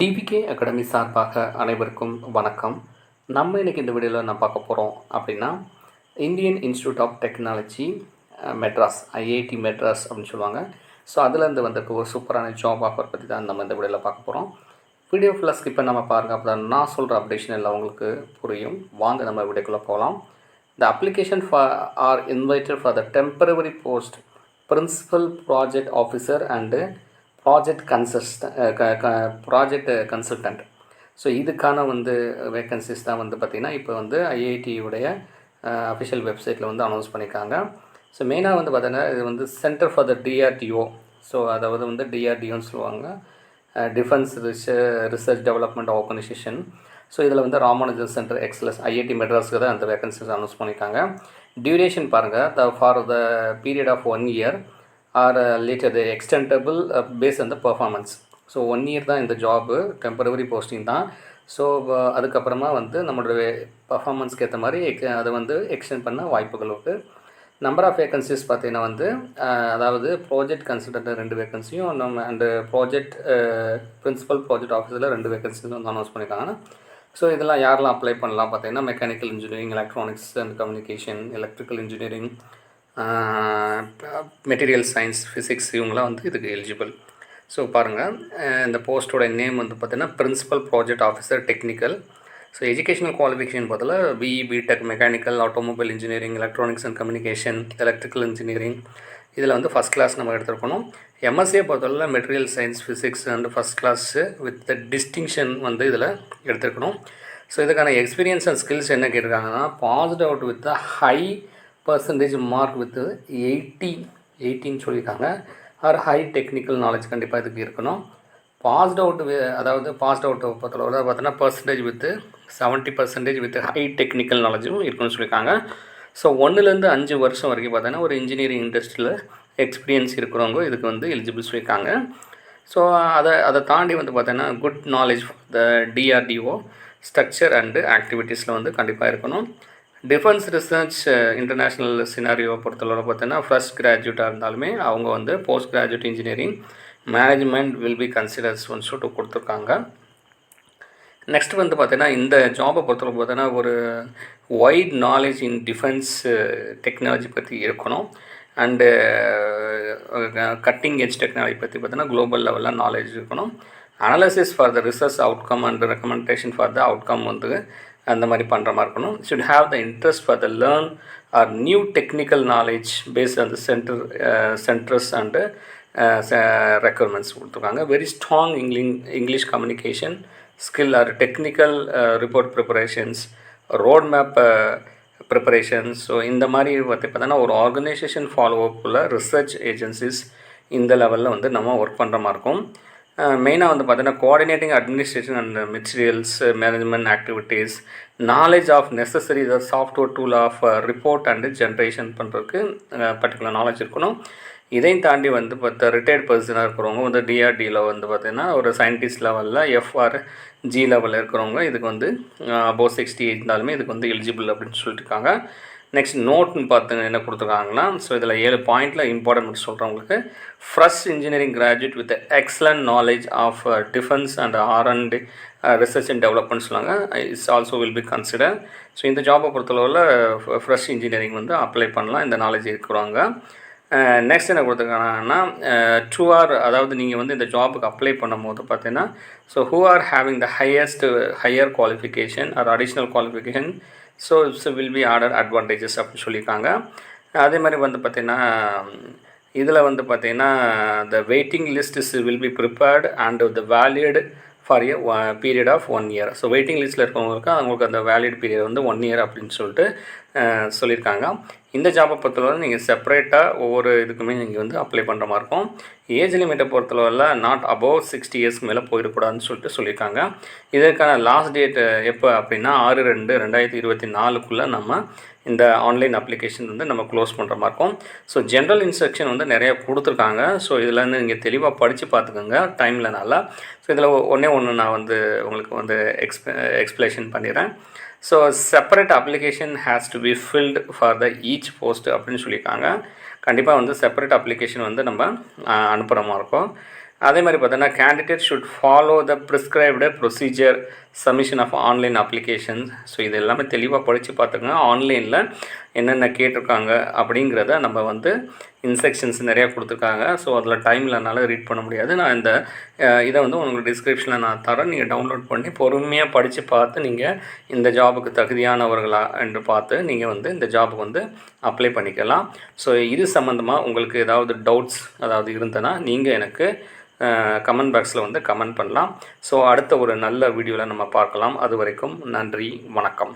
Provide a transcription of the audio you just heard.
DPK academy சார்பாக அனைவருக்கும் வணக்கம். நம்ம இன்றைக்கி இந்த வீடியோவில் நான் பார்க்க போகிறோம் அப்படின்னா Indian Institute of Technology Madras, IIT Madras அப்படின்னு சொல்லுவாங்க. ஸோ அதுலேருந்து வந்திருக்க ஒரு சூப்பரான ஜாப் ஆஃபர் பற்றி தான் நம்ம இந்த வீடியோவில் பார்க்க போகிறோம். வீடியோ ஃபுல்லாக ஸ்கிப் பண்ணாமல் பாருங்கள், அப்போ தான் நான் சொல்கிற அப்டேஷன் எல்லாம் உங்களுக்கு புரியும். வாங்க நம்ம வீடியோக்குள்ளே போகலாம். The application are invited for the temporary post principal project officer and project consultant. So இதுக்கான வேக்கன்சிஸ் தான் பார்த்திங்கன்னா இப்போ ஐஐடியுடைய அஃபிஷியல் வெப்சைட்டில் அனௌன்ஸ் பண்ணியிருக்காங்க. ஸோ மெயினாக பார்த்தீங்கன்னா இது centre for the DRDO. So அதாவது டிஆர்டிஓன்னு சொல்லுவாங்க, defence research development organisation. So இதில் ராமானுஜன் சென்டர் எக்ஸலன்ஸ் ஐஐடி மெட்ராஸுக்கு தான் அந்த வேக்கன்சிஸ் அனௌன்ஸ் பண்ணியிருக்காங்க. டியூரேஷன் பாருங்கள், for the period of 1 year or later extendable base on the performance. So 1 year தான் இந்த ஜாபு, டெம்பரவரி போஸ்டிங் தான். ஸோ அதுக்கப்புறமா நம்மளுடைய பர்ஃபார்மன்ஸ்க்கு ஏற்ற மாதிரி அதை எக்ஸ்டெண்ட் பண்ண வாய்ப்புகள் இருக்குது. நம்பர் ஆஃப் வேக்கன்சிஸ் பார்த்தீங்கன்னா அதாவது ப்ராஜெக்ட் கன்சல்டன்ட் 2 வேக்கன்சியும் அண்டு ப்ராஜெக்ட் பிரின்சிபல் ப்ராஜெக்ட் ஆஃபீஸில் 2 வேக்கன்சிஸும் அனௌன்ஸ் பண்ணியிருக்காங்க. ஸோ இதெல்லாம் யாரெல்லாம் அப்ளை பண்ணலாம் பார்த்தீங்கன்னா mechanical engineering, electronics and communication, electrical engineering, material science, physics, இவங்களாம் இதுக்கு எலிஜிபிள். ஸோ பாருங்கள், இந்த போஸ்ட்டோட நேம் பார்த்தீங்கன்னா principal project officer technical. So educational qualification பார்த்தா BE, BTech, mechanical, automobile engineering, electronics and communication, electrical engineering, இதில் ஃபஸ்ட் கிளாஸ் நம்ம எடுத்துருக்கணும். எம்எஸ்சியை பொறுத்தவரை material science, physics and first class with distinction இதில் எடுத்துருக்கணும். ஸோ இதுக்கான எக்ஸ்பீரியன்ஸ் அண்ட் ஸ்கில்ஸ் என்ன கேட்டிருக்காங்கன்னா, passed out with high percentage mark with 80 சொல்லியிருக்காங்க. ஆர் ஹை டெக்னிக்கல் நாலேஜ் கண்டிப்பாக இதுக்கு இருக்கணும். பாஸ்ட் அவுட் பாஸ்ட் அவுட் பொறுத்தளவில் பார்த்தோன்னா percentage with 70% with high technical நாலேஜும் இருக்குன்னு சொல்லியிருக்காங்க. ஸோ 1 to 5 வருஷம் வரைக்கும் பார்த்தோன்னா ஒரு இன்ஜினியரிங் இண்டஸ்ட்ரியில் எக்ஸ்பீரியன்ஸ் இருக்கிறவங்க இதுக்கு எலிஜிபிள் சொல்லியிருக்காங்க. ஸோ அதை தாண்டி பார்த்தோன்னா good knowledge the DRDO structure and ஆக்டிவிட்டீஸில் கண்டிப்பாக இருக்கணும். டிஃபென்ஸ் ரிசர்ச் இன்டர்நேஷ்னல் சினாரியோ பொறுத்தளவு பார்த்தீங்கன்னா ஃபர்ஸ்ட் கிராஜுவேட்டாக இருந்தாலுமே அவங்க post graduate engineering management will be considers சொல்லிட்டு கொடுத்துருக்காங்க. நெக்ஸ்ட் பார்த்தீங்கன்னா இந்த ஜாபை பொறுத்தளவு பார்த்தீங்கன்னா ஒரு wide knowledge in defence technology பற்றி இருக்கணும். அண்டு கட்டிங் எட்ஜ் டெக்னாலஜி பற்றி பார்த்தீங்கன்னா குளோபல் லெவலில் நாலேஜ் இருக்கணும். Analysis for the research outcome and recommendation for the outcome அந்த மாதிரி பண்ணுற மாதிரி இருக்கணும். Should have the interest for the learn or new technical knowledge based on the centres and requirements கொடுத்துருக்காங்க. Very strong English communication skill or technical report preparations, road map preparations. So இந்த மாதிரி பார்த்தீங்கன்னா ஒரு ஆர்கனைசேஷன் ஃபாலோஅப்பில் ரிசர்ச் ஏஜென்சிஸ் இந்த லெவலில் நம்ம work பண்ணுற மாதிரி இருக்கும். மெயினாக பார்த்தீங்கன்னா coordinating administration and materials management activities, knowledge of necessary software tool of report and generation பண்ணுறதுக்கு பர்டிகுலர் நாலேஜ் இருக்கணும். இதையும் தாண்டி பார்த்தா ரிட்டையர்ட் பர்சனாக இருக்கிறவங்க டிஆர்டியில் பார்த்தீங்கன்னா ஒரு சயின்டிஸ்ட் லெவலில் எஃப்ஆர்ஜி லெவலில் இருக்கிறவங்க இதுக்கு அபோவ் 60 இருந்தாலுமே இதுக்கு எலிஜிபிள் அப்படின்னு சொல்லியிருக்காங்க. நெக்ஸ்ட் நோட்னு பார்த்துங்க என்ன கொடுத்துருக்காங்கன்னா, ஸோ இதில் 7 பாயிண்டில் இம்பார்ட்டன்ட் சொல்கிறவங்களுக்கு fresh engineering graduate with excellent knowledge of defence and R and D research and development சொல்லுவாங்க, it's also will be consider. So இந்த ஜாபை பொறுத்தளவில் ஃப்ரெஷ் இன்ஜினியரிங் அப்ளை பண்ணலாம், இந்த நாலேஜ் இருக்கிறவங்க. நெக்ஸ்ட் என்ன கொடுத்துருக்காங்கன்னா, 2 ஆர் அதாவது நீங்கள் இந்த ஜாபுக்கு அப்ளை பண்ணும் போது பார்த்தீங்கன்னா, so who are having the higher qualification or additional qualification so will be order advantages அப்படின்னு சொல்லியிருக்காங்க. அதே மாதிரி பார்த்திங்கன்னா இதில் பார்த்திங்கன்னா the waiting list will be prepared and the valid for a period of 1 year. So வெயிட்டிங் லிஸ்ட்டில் இருக்கவங்களுக்கு அவங்களுக்கு அந்த வேலிட் பீரியட் 1 year அப்படின்னு சொல்லிட்டு சொல்லியிருக்காங்க. இந்த ஜாபை பொறுத்தளவு நீங்கள் செப்பரேட்டாக ஒவ்வொரு இதுக்குமே நீங்கள் அப்ளை பண்ணுற மாதிரி இருக்கும். ஏஜ் லிமிட்டை பொறுத்தளவில் நாட் அபோவ் 60 years மேலே போயிடக்கூடாதுன்னு சொல்லிட்டு சொல்லியிருக்காங்க. இதற்கான லாஸ்ட் டேட் எப்போ அப்படின்னா 6/2/2024 நம்ம இந்த ஆன்லைன் அப்ளிகேஷன் நம்ம க்ளோஸ் பண்ணுற மாதிரி இருக்கும். ஸோ ஜென்ரல் இன்ஸ்ட்ரக்ஷன் நிறையா கொடுத்துருக்காங்க. ஸோ இதில் நீங்கள் தெளிவாக படித்து பார்த்துக்கோங்க டைமில் நல்லா. ஸோ இதில் ஒன்று நான் உங்களுக்கு எக்ஸ்பிளேஷன் பண்ணிடுறேன். So separate application has to be filled for the each post அப்படின்னு சொல்லியிருக்காங்க. கண்டிப்பாக செப்பரேட் அப்ளிகேஷன் நம்ம அனுப்புகிற மாதிரி இருக்கும். அதே மாதிரி பார்த்தோன்னா candidate should follow the prescribed procedure submission of online applications. So இது எல்லாமே தெளிவாக படித்து பார்த்துக்கோங்க. ஆன்லைனில் என்னென்ன கேட்டிருக்காங்க அப்படிங்கிறத நம்ம வந்து இன்ஸ்ட்ரக்ஷன்ஸ் நிறையா கொடுத்துருக்காங்க. ஸோ அதில் டைம் இல்லைனால ரீட் பண்ண முடியாது. நான் இந்த இதை வந்து உங்களுக்கு டிஸ்கிரிப்ஷனில் நான் தரேன். நீங்கள் டவுன்லோட் பண்ணி பொறுமையாக படித்து பார்த்து நீங்கள் இந்த ஜாபுக்கு தகுதியானவர்களா என்று பார்த்து நீங்கள் வந்து இந்த ஜாபுக்கு வந்து அப்ளை பண்ணிக்கலாம். ஸோ இது சம்மந்தமாக உங்களுக்கு ஏதாவது டவுட்ஸ் இருந்ததுன்னா நீங்கள் எனக்கு கமெண்ட் பாக்ஸில் வந்து கமெண்ட் பண்ணலாம். ஸோ அடுத்த ஒரு நல்ல வீடியோவில் நம்ம பார்க்கலாம். அது வரைக்கும் நன்றி, வணக்கம்.